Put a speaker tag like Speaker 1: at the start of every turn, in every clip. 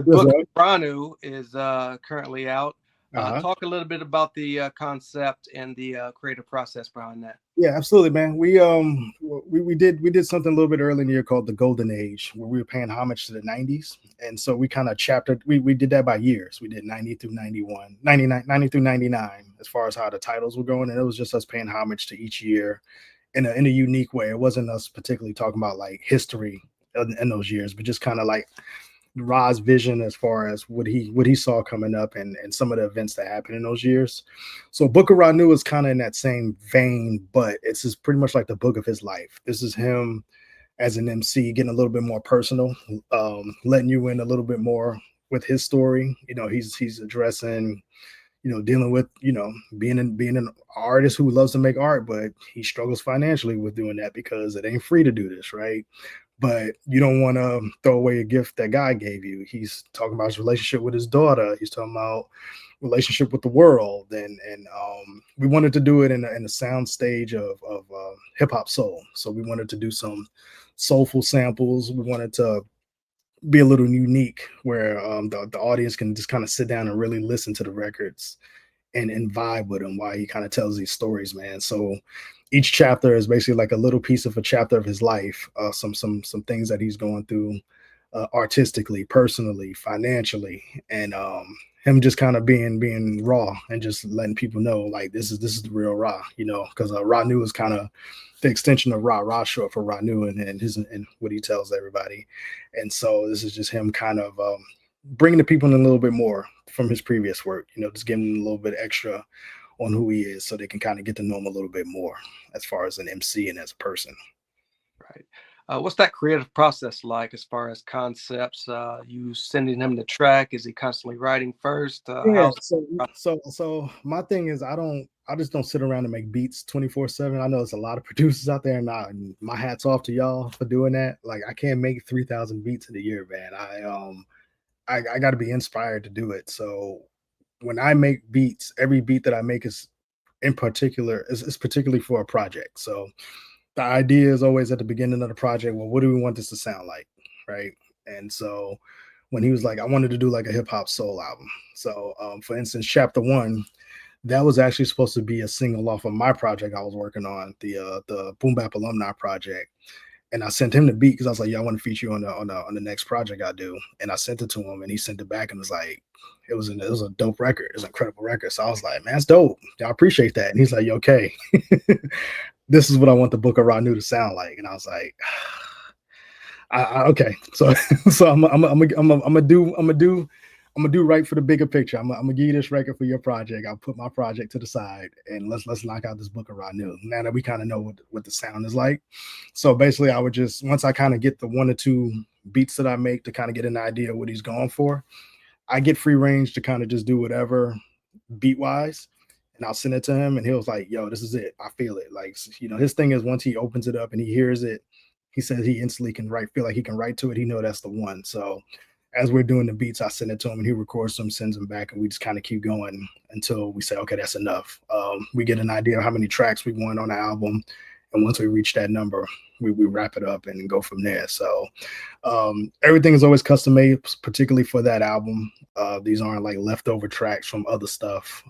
Speaker 1: The
Speaker 2: Yes,
Speaker 1: book
Speaker 2: right.
Speaker 1: Ranu is currently out.
Speaker 2: Uh-huh.
Speaker 1: Talk a little bit about the concept and the creative process behind that.
Speaker 2: Yeah, absolutely, man. We did something a little bit early in the year called the Golden Age, where we were paying homage to the '90s, and so we kind of chaptered. We did that by years. We did 90 through 91, 99, 90 through 99, as far as how the titles were going, and it was just us paying homage to each year in a unique way. It wasn't us particularly talking about like history in those years, but just kind of like Ra's vision as far as what he saw coming up and some of the events that happened in those years. So Book of Ranu is kind of in that same vein, but it's just pretty much like the book of his life. This is him as an MC getting a little bit more personal, letting you in a little bit more with his story. He's addressing, dealing with, being an artist who loves to make art, but he struggles financially with doing that because it ain't free to do this, right? But you don't want to throw away a gift that God gave you. He's talking about his relationship with his daughter. He's talking about relationship with the world, and we wanted to do it in a sound stage of hip hop soul. So we wanted to do some soulful samples. We wanted to be a little unique, where the audience can just kind of sit down and really listen to the records and vibe with him while he kind of tells these stories, man. So each chapter is basically like a little piece of a chapter of his life, some things that he's going through, artistically, personally, financially, and him just kind of being raw and just letting people know like this is the real Ra, because Ranu is kind of the extension of Ra short for Ranu, and what he tells everybody. And so this is just him kind of bringing the people in a little bit more from his previous work, just giving them a little bit extra on who he is so they can kind of get to know him a little bit more as far as an MC and as a person.
Speaker 1: Right. What's that creative process like as far as concepts? You sending him the track? Is he constantly writing first?
Speaker 2: Yeah,
Speaker 1: How's
Speaker 2: so my thing is I just don't sit around and make beats 24/7. I know there's a lot of producers out there, and my hat's off to y'all for doing that. Like I can't make 3,000 beats in a year, man. I got to be inspired to do it. So when I make beats, every beat that I make is in particular is particularly for a project. So the idea is always at the beginning of the project, well, what do we want this to sound like? Right. And so when he was like, I wanted to do like a hip hop soul album. So for instance, chapter one, that was actually supposed to be a single off of my project I was working on, the Boom Bap alumni project. And I sent him the beat because I was like, "Yeah, I want to feature you on the next project I do." And I sent it to him, and he sent it back and was like, "It was a dope record. It was an incredible record." So I was like, "Man, that's dope. I appreciate that." And he's like, "Okay, this is what I want the Book of Ranu to sound like." And I was like, "Okay." So so I'm gonna do right for the bigger picture. I'm gonna give you this record for your project. I'll put my project to the side and let's knock out this Book of Ranu. Now that we kind of know what the sound is like. So basically I would just, once I kind of get the one or two beats that I make to kind of get an idea of what he's going for, I get free range to kind of just do whatever beat wise. And I'll send it to him and he was like, yo, this is it. I feel it. Like, his thing is once he opens it up and he hears it, he says he instantly can feel like he can write to it. He know that's the one. So as we're doing the beats, I send it to him and he records them, sends them back, and we just kind of keep going until we say, okay, that's enough. We get an idea of how many tracks we want on the album. And once we reach that number, we wrap it up and go from there. So everything is always custom made, particularly for that album. These aren't like leftover tracks from other stuff.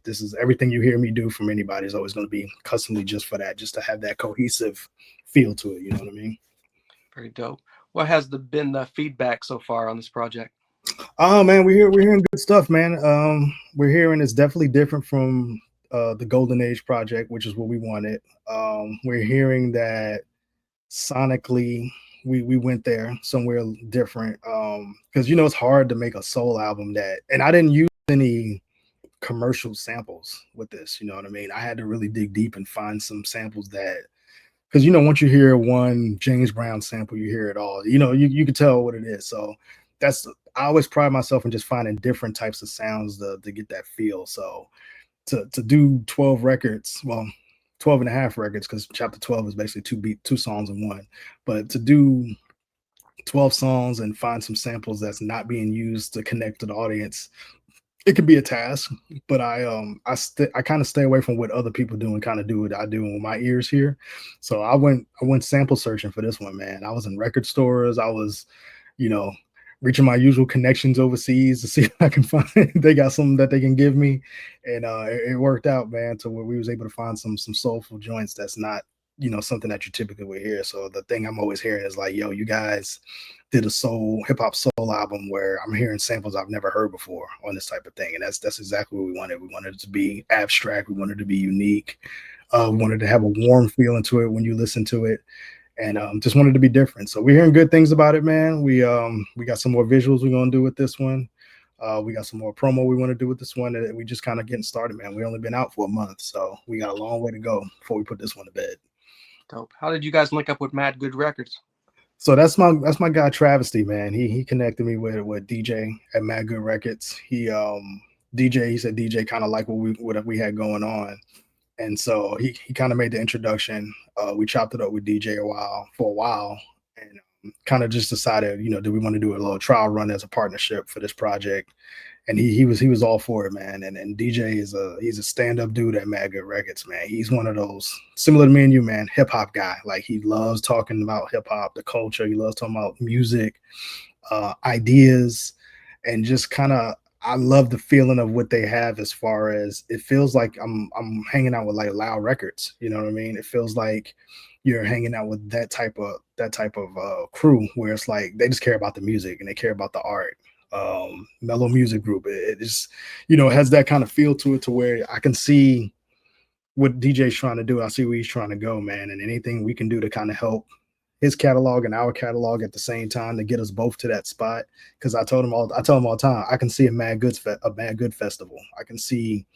Speaker 2: This is everything you hear me do from anybody is always going to be customly just for that, just to have that cohesive feel to it. You know what I mean?
Speaker 1: very dope. What has been the feedback so far on this project?
Speaker 2: Oh man, we're hearing good stuff, man. We're hearing it's definitely different from the Golden Age project, which is what we wanted. We're hearing that sonically we went there somewhere different. Because it's hard to make a soul album that, and I didn't use any commercial samples with this. You know what I mean? I had to really dig deep and find some samples that, because once you hear one James Brown sample, you hear it all. You can tell what it is. So that's I always pride myself in just finding different types of sounds to get that feel. So to do 12 records, well, 12 and a half records, because chapter 12 is basically two songs in one. But to do 12 songs and find some samples that's not being used to connect to the audience, it could be a task. But I kind of stay away from what other people do and kind of do what I do with my ears here. So I went sample searching for this one, man. I was in record stores. I was, you know, reaching my usual connections overseas to see if I can find they got something that they can give me, and it worked out, man, to where we was able to find some soulful joints that's not something that you typically would hear. So the thing I'm always hearing is like, yo, you guys did a soul hip hop soul album where I'm hearing samples I've never heard before on this type of thing, and that's exactly what we wanted. We wanted it to be abstract. We wanted it to be unique. We wanted to have a warm feeling to it when you listen to it, and just wanted to be different. So we're hearing good things about it, man. We got some more visuals we're gonna do with this one. We got some more promo we want to do with this one, and we just kind of getting started, man. We only been out for a month, so we got a long way to go before we put this one to bed.
Speaker 1: Dope. How did you guys link up with Mad Good Records?
Speaker 2: So that's my guy Travesty, man. He connected me with DJ at Mad Good Records. DJ, he said DJ kind of like what we had going on. And so he kind of made the introduction. We chopped it up with DJ for a while, and kind of just decided, do we want to do a little trial run as a partnership for this project? And he was all for it, man. And DJ he's a stand-up dude at Mad Good Records, man. He's one of those, similar to me and you, man, hip hop guy. Like, he loves talking about hip hop, the culture. He loves talking about music, ideas, and just kind of, I love the feeling of what they have, as far as it feels like I'm hanging out with like Loud Records. You know what I mean? It feels like you're hanging out with that type of crew, where it's like they just care about the music and they care about the art. Mellow Music Group. It is, it has that kind of feel to it, to where I can see what DJ's trying to do. I see where he's trying to go, man. And anything we can do to kind of help his catalog and our catalog at the same time to get us both to that spot. Because I tell him all the time, I can see a Mad Good festival. I can see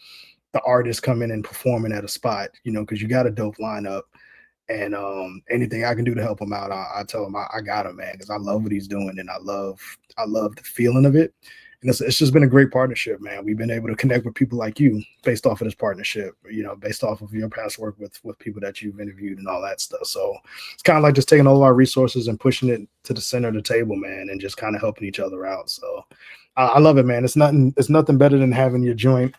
Speaker 2: the artists coming and performing at a spot, because you got a dope lineup. And anything I can do to help him out, I tell him I got him, man, because I love what he's doing, and I love the feeling of it. And it's just been a great partnership, man. We've been able to connect with people like you based off of this partnership, based off of your past work with people that you've interviewed and all that stuff. So it's kind of like just taking all of our resources and pushing it to the center of the table, man, and just kind of helping each other out. So I love it, man. It's nothing better than having your joint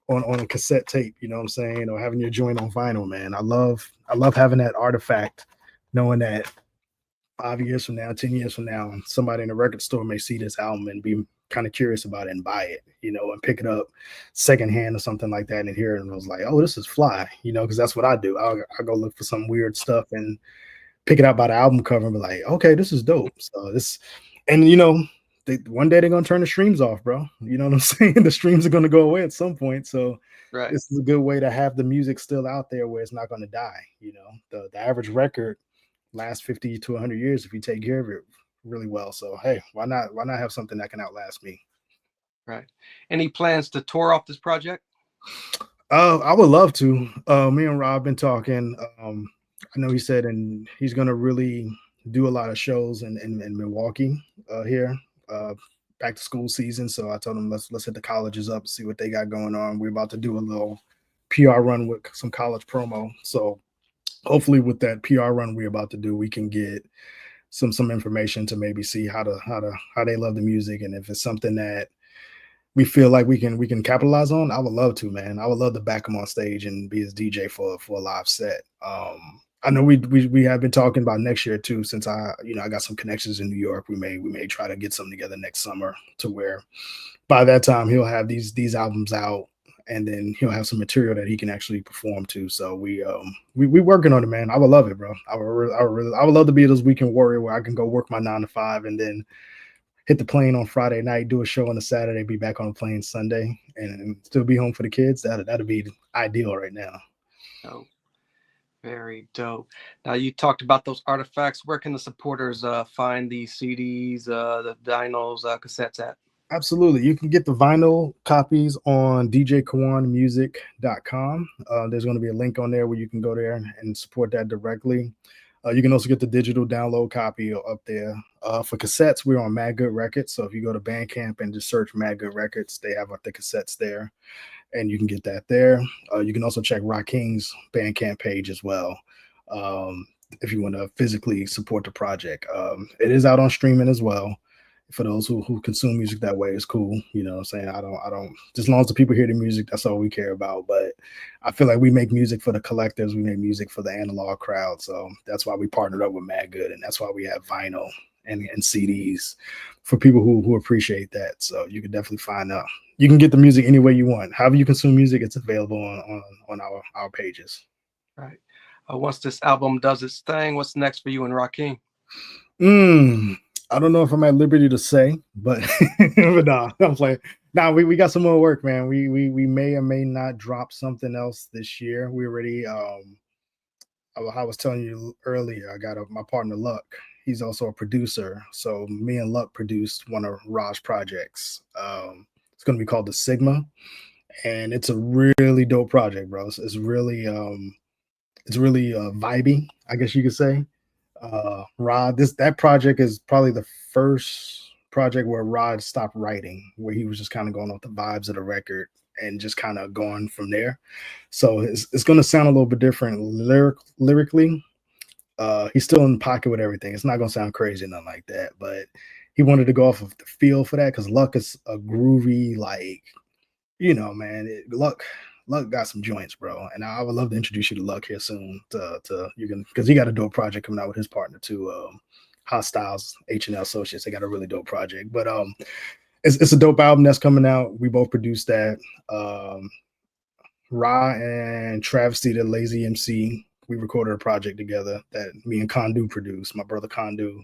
Speaker 2: on a cassette tape, you know what I'm saying, or having your joint on vinyl, man. I love having that artifact, knowing that 5 years from now, 10 years from now, somebody in a record store may see this album and be kind of curious about it and buy it, and pick it up secondhand or something like that and hear it, and I was like, oh, this is fly, because that's what I do. I'll go look for some weird stuff and pick it out by the album cover and be like, okay, this is dope. So this, and one day they're gonna turn the streams off, bro. You know what I'm saying? The streams are gonna go away at some point. So
Speaker 1: Right.
Speaker 2: this is a good way to have the music still out there where it's not gonna die. The average record lasts 50 to 100 years if you take care of it really well. So hey, why not have something that can outlast me?
Speaker 1: Right. Any plans to tour off this project?
Speaker 2: I would love to. Me and Rob been talking. I know he said, and he's gonna really do a lot of shows in Milwaukee here. Back to school season. So I told him let's hit the colleges up, see what they got going on. We're about to do a little PR run with some college promo. So hopefully with that PR run we're about to do, we can get some information to maybe see how they love the music, and if it's something that we feel like we can capitalize on. I would love to, man. I would love to back him on stage and be his DJ for a live set. I know we have been talking about next year too, since I got some connections in New York. We may try to get something together next summer, to where by that time he'll have these albums out, and then he'll have some material that he can actually perform to. So we working on it, man. I would love it, bro. I would love to be those weekend warrior where I can go work my 9 to 5 and then hit the plane on Friday night, do a show on a Saturday, be back on the plane Sunday, and still be home for the kids. That'd be ideal right now.
Speaker 1: Oh, very dope. Now, you talked about those artifacts. Where can the supporters find these CDs, the vinyls, cassettes at?
Speaker 2: Absolutely. You can get the vinyl copies on djkawonmusic.com. There's going to be a link on there where you can go there and support that directly. You can also get the digital download copy up there. For cassettes, we're on Mad Good Records. So if you go to Bandcamp and just search Mad Good Records, they have the cassettes there, and you can get that there. You can also check Rock King's Bandcamp page as well, if you want to physically support the project. It is out on streaming as well. For those who consume music that way, it's cool. You know what I'm saying? I don't, as long as the people hear the music, that's all we care about. But I feel like we make music for the collectors. We make music for the analog crowd. So that's why we partnered up with Mad Good, and that's why we have vinyl and CDs for people who appreciate that. So you can definitely find out. You can get the music any way you want. However you consume music, it's available on our pages.
Speaker 1: Right. Once this album does its thing, what's next for you and Rakim?
Speaker 2: Mm, I don't know if I'm at liberty to say, but but nah, I'm playing. Nah, we got some more work, man. We may or may not drop something else this year. We already I was telling you earlier, I got my partner Luck. He's also a producer. So me and Luck produced one of Raj's projects. It's gonna be called the Sigma, and it's a really dope project, bro. It's really vibey, I guess you could say. Rod, this that project is probably the first project where Rod stopped writing, where he was just kind of going off the vibes of the record and just kind of going from there. So it's going to sound a little bit different lyrically. He's still in the pocket with everything. It's not going to sound crazy, nothing like that. But he wanted to go off of the feel for that because Luck is a groovy, like, man, Luck got some joints, bro. And I would love to introduce you to Luck here soon. To you can because he got a dope project coming out with his partner too. Hostiles H&L Associates. They got a really dope project. But it's a dope album that's coming out. We both produced that. Ra and Travesty, the Lazy MC. We recorded a project together that me and Kondu produced. My brother Kondu.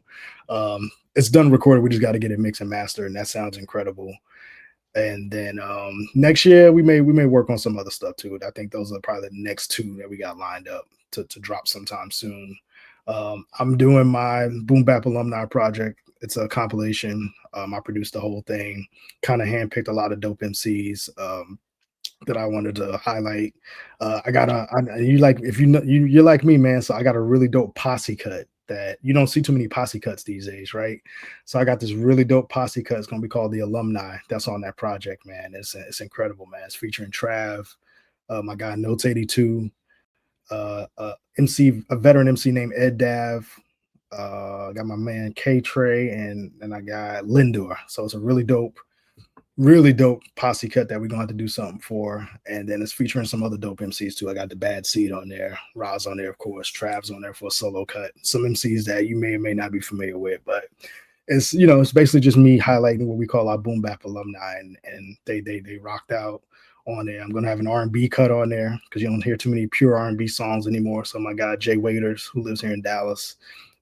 Speaker 2: It's done recorded. We just got to get it mixed and mastered, and that sounds incredible. And then next year we may work on some other stuff too. I think those are probably the next two that we got lined up to drop sometime soon. I'm doing my Boom Bap alumni project. It's a compilation. I produced the whole thing. Kind of handpicked a lot of dope MCs that I wanted to highlight. I got you like if you know you're like me, man. So I got a really dope posse cut that you don't see too many posse cuts these days, right? So I got this really dope posse cut. It's gonna be called the Alumni. That's on that project, man. It's incredible, man. It's featuring Trav, my guy Notes 82, a veteran MC named Ed Dav. I got my man K Trey and I got Lindor. So it's a really dope posse cut that we're gonna have to do something for. And then it's featuring some other dope MCs too. I got the Bad Seed on there, Roz on there, of course, Trav's on there for a solo cut. Some MCs that you may or may not be familiar with, but it's basically just me highlighting what we call our boom bap alumni, and they rocked out on there. I'm gonna have an R&B cut on there because you don't hear too many pure R&B songs anymore. So my guy Jay Waiters, who lives here in Dallas,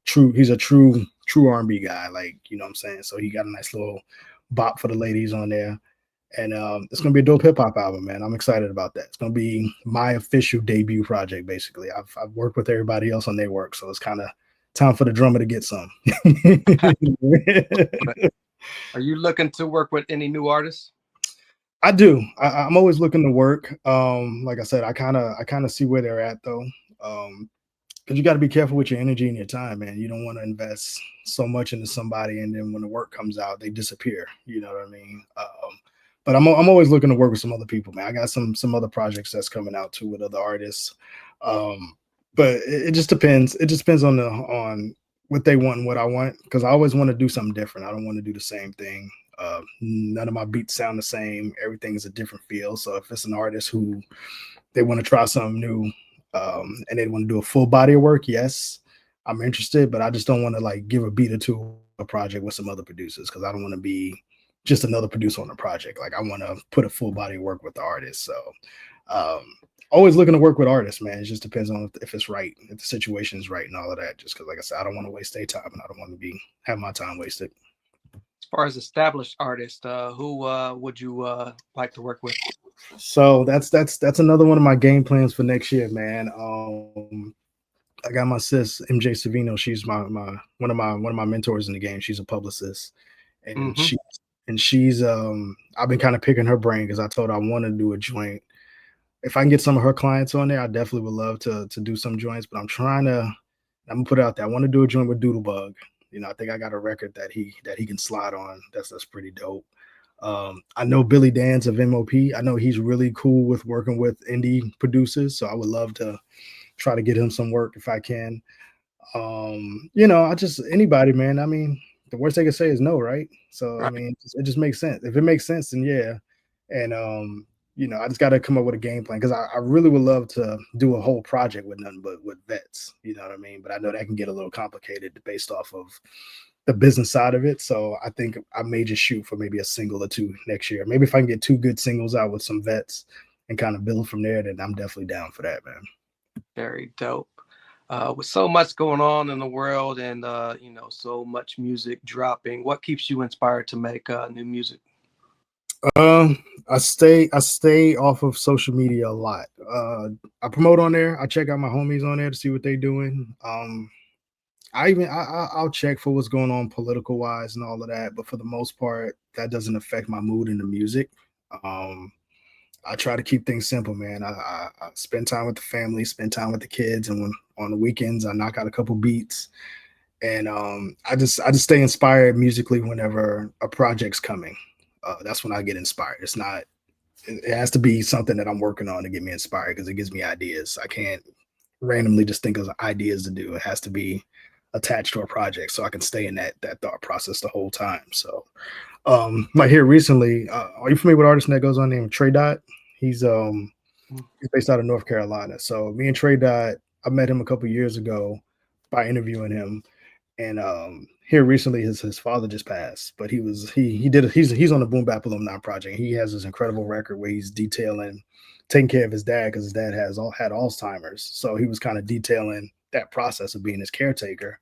Speaker 2: he's a true R&B guy, like what I'm saying. So he got a nice little bop for the ladies on there. And it's gonna be a dope hip hop album, man. I'm excited about that. It's gonna be my official debut project, basically. I've worked with everybody else on their work, so it's kind of time for the drummer to get some.
Speaker 1: Are you looking to work with any new artists?
Speaker 2: I do. I'm always looking to work. Like I said, I kind of see where they're at though. Because you got to be careful with your energy and your time, man. You don't want to invest so much into somebody, and then when the work comes out, they disappear. You know what I mean? But I'm always looking to work with some other people, man. I got some other projects that's coming out too with other artists. But it just depends. It just depends on what they want and what I want, because I always want to do something different. I don't want to do the same thing. None of my beats sound the same. Everything is a different feel. So if it's an artist who they want to try something new, and they want to do a full body of work, yes, I'm interested, but I just don't want to like give a beat or two a project with some other producers, because I don't want to be just another producer on a project. Like I want to put a full body of work with the artist. So um, always looking to work with artists, man. It just depends on if it's right, if the situation is right and all of that. Just because, like I said, I don't want to waste their time and I don't want to have my time wasted.
Speaker 1: As far as established artists, who would you like to work with?
Speaker 2: So that's another one of my game plans for next year, man. I got my sis MJ Savino. She's my one of my mentors in the game. She's a publicist, and
Speaker 1: Mm-hmm.
Speaker 2: she's I've been kind of picking her brain because I told her I want to do a joint. If I can get some of her clients on there, I definitely would love to do some joints. But I'm gonna put it out there. I want to do a joint with Doodlebug. I think I got a record that he can slide on. That's pretty dope. I know Billy Dan's of MOP. I know he's really cool with working with indie producers, so I would love to try to get him some work if I can. I just anybody, man. I mean, the worst they can say is no, right? So I
Speaker 1: Right.
Speaker 2: mean, it just makes sense. If it makes sense, then yeah. And I just got to come up with a game plan because I really would love to do a whole project with nothing but with vets. You know what I mean? But I know that can get a little complicated based off of the business side of it. So I think I may just shoot for maybe a single or two next year. Maybe if I can get two good singles out with some vets and kind of build from there, then I'm definitely down for that, man.
Speaker 1: Very dope. With so much going on in the world and so much music dropping, what keeps you inspired to make new music?
Speaker 2: I stay off of social media a lot. I promote on there. I check out my homies on there to see what they're doing. I'll check for what's going on political wise and all of that, but for the most part, that doesn't affect my mood in the music. Um, I try to keep things simple, man. I spend time with the family, spend time with the kids, and when on the weekends I knock out a couple beats, and I just stay inspired musically whenever a project's coming. That's when I get inspired. It's not. It has to be something that I'm working on to get me inspired because it gives me ideas. I can't randomly just think of ideas to do. It has to be attached to a project so I can stay in that thought process the whole time. So like here recently, are you familiar with an artist that goes on named Trey Dot? He's um
Speaker 1: Mm.
Speaker 2: he's based out of North Carolina. So me and Trey Dot, I met him a couple years ago by interviewing him. And here recently his father just passed, but he did he's on the Boom Bap Alumni Project. He has this incredible record where he's detailing taking care of his dad because his dad had Alzheimer's. So he was kind of detailing that process of being his caretaker.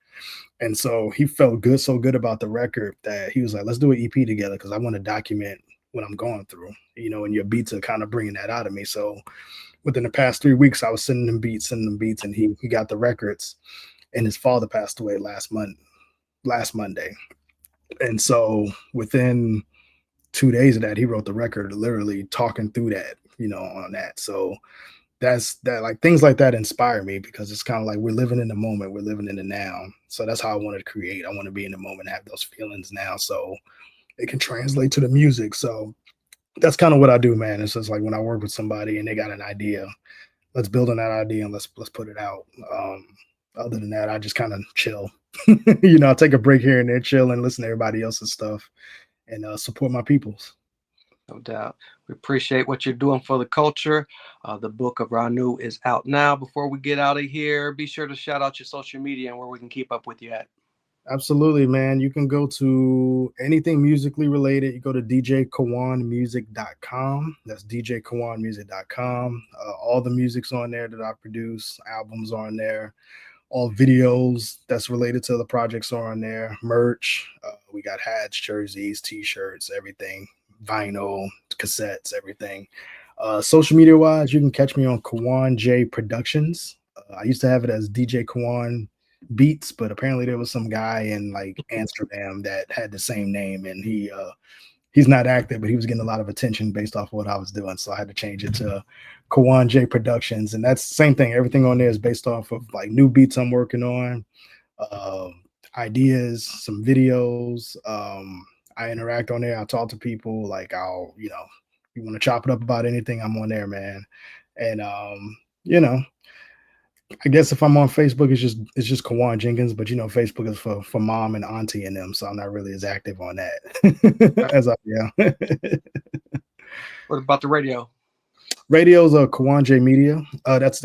Speaker 2: And so he felt so good about the record that he was like, let's do an EP together because I want to document what I'm going through, and your beats are kind of bringing that out of me. So within the past 3 weeks, I was sending him beats, and he got the records. And his father passed away last Monday. And so within 2 days of that, he wrote the record, literally talking through that, on that. So that's that, like things like that inspire me because it's kind of like we're living in the moment, we're living in the now. So that's how I want to create. I want to be in the moment, have those feelings now, so it can translate to the music. So that's kind of what I do, man. It's just like when I work with somebody and they got an idea, let's build on that idea and let's put it out. Other than that, I just kind of chill. I'll take a break here and there, chill and listen to everybody else's stuff and support my peoples.
Speaker 1: No doubt. We appreciate what you're doing for the culture. The book of Ranu is out now. Before we get out of here, be sure to shout out your social media and where we can keep up with you at.
Speaker 2: Absolutely, man. You can go to anything musically related. You go to djkawonmusic.com. That's djkawonmusic.com. All the music's on there that I produce, albums are on there. All videos that's related to the projects are on there. Merch. We got hats, jerseys, t-shirts, everything. Vinyl, cassettes, everything. Social media wise, you can catch me on Kawon J Productions. I used to have it as DJ Kawon Beats, but apparently there was some guy in like Amsterdam that had the same name, and he's not active, but he was getting a lot of attention based off of what I was doing. So I had to change it to Kawon J Productions. And that's the same thing. Everything on there is based off of like new beats I'm working on, uh, ideas, some videos. I interact on there. I talk to people. Like you want to chop it up about anything, I'm on there, man. And you know, I guess if I'm on Facebook, it's just Kawon Jenkins, but Facebook is for mom and auntie and them, so I'm not really as active on that as I yeah.
Speaker 1: What about the radio?
Speaker 2: Radio's Kawon J Media. That's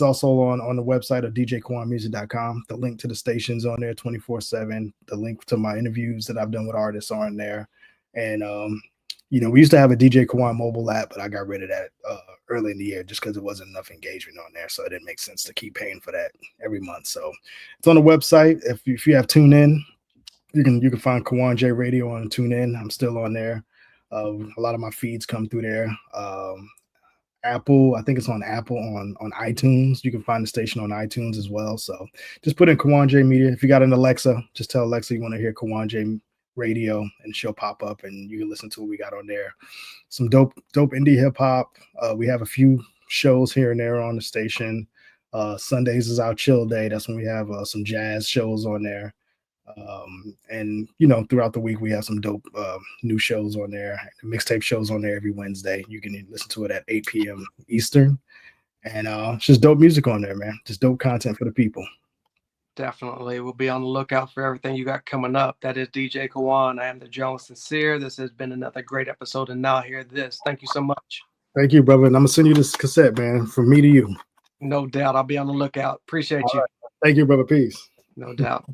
Speaker 2: also on the website of djkawonmusic.com. The link to the stations on there 24/7. The link to my interviews that I've done with artists are on there. And we used to have a DJ Kawon mobile app, but I got rid of that early in the year just because it wasn't enough engagement on there. So it didn't make sense to keep paying for that every month. So it's on the website. If you have TuneIn, you can find Kawon J Radio on TuneIn. I'm still on there. A lot of my feeds come through there. Apple, I think it's on Apple on iTunes. You can find the station on iTunes as well. So just put in Kawon J Media. If you got an Alexa, just tell Alexa you want to hear Kawon J Radio, and she'll pop up, and you can listen to what we got on there. Some dope indie hip hop. We have a few shows here and there on the station. Sundays is our chill day. That's when we have some jazz shows on there. And throughout the week we have some dope new shows on there. Mixtape shows on there every Wednesday. You can listen to it at 8 p.m. Eastern, and it's just dope music on there, man. Just dope content for the people.
Speaker 1: Definitely. We'll be on the lookout for everything you got coming up. That is DJ Kawon. I am the Jones Sin-seer. This has been another great episode, and now hear this. Thank you so much.
Speaker 2: Thank you, brother. And I'm gonna send you this cassette, man, from me to you.
Speaker 1: No doubt. I'll be on the lookout. Appreciate you.
Speaker 2: Thank you, brother. Peace.
Speaker 1: No doubt.